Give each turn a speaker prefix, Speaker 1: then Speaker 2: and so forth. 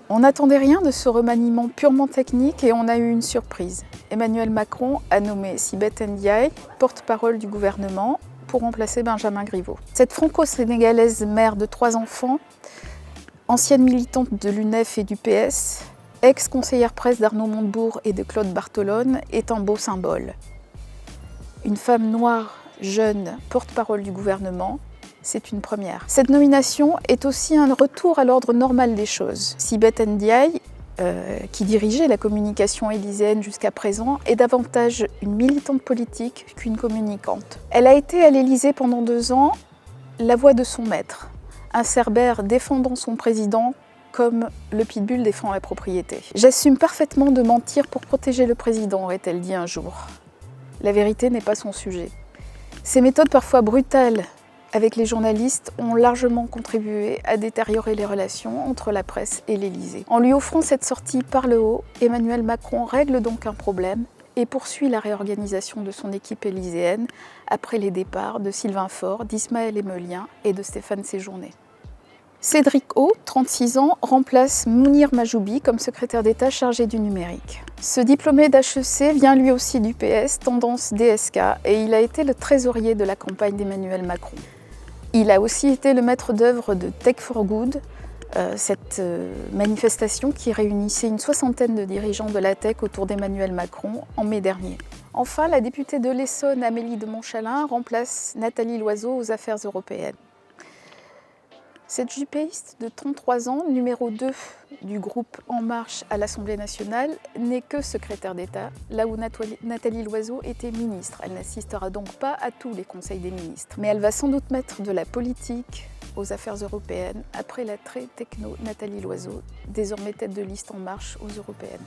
Speaker 1: On n'attendait rien de ce remaniement purement technique et on a eu une surprise. Emmanuel Macron a nommé Sibeth Ndiaye porte-parole du gouvernement pour remplacer Benjamin Griveaux. Cette franco-sénégalaise mère de 3 enfants, ancienne militante de l'UNEF et du PS, ex-conseillère presse d'Arnaud Montebourg et de Claude Bartolone, est un beau symbole. Une femme noire, jeune, porte-parole du gouvernement, c'est une première. Cette nomination est aussi un retour à l'ordre normal des choses. Sibeth Ndiaye, qui dirigeait la communication élyséenne jusqu'à présent, est davantage une militante politique qu'une communicante. Elle a été à l'Élysée pendant 2 ans la voix de son maître, un Cerbère défendant son président comme le pitbull défend la propriété. « J'assume parfaitement de mentir pour protéger le président », aurait-elle dit un jour. La vérité n'est pas son sujet. Ces méthodes parfois brutales avec les journalistes ont largement contribué à détériorer les relations entre la presse et l'Élysée. En lui offrant cette sortie par le haut, Emmanuel Macron règle donc un problème et poursuit la réorganisation de son équipe élyséenne après les départs de Sylvain Faure, d'Ismaël Emelien et de Stéphane Séjourné. Cédric O, 36 ans, remplace Mounir Majoubi comme secrétaire d'État chargé du numérique. Ce diplômé d'HEC vient lui aussi du PS, tendance DSK, et il a été le trésorier de la campagne d'Emmanuel Macron. Il a aussi été le maître d'œuvre de Tech for Good, cette manifestation qui réunissait une 60aine de dirigeants de la tech autour d'Emmanuel Macron en mai dernier. Enfin, la députée de l'Essonne, Amélie de Montchalin, remplace Nathalie Loiseau aux Affaires européennes. Cette jupéiste de 33 ans, numéro 2 du groupe En Marche à l'Assemblée nationale, n'est que secrétaire d'État, là où Nathalie Loiseau était ministre. Elle n'assistera donc pas à tous les conseils des ministres. Mais elle va sans doute mettre de la politique aux affaires européennes après la très techno Nathalie Loiseau, désormais tête de liste En Marche aux européennes.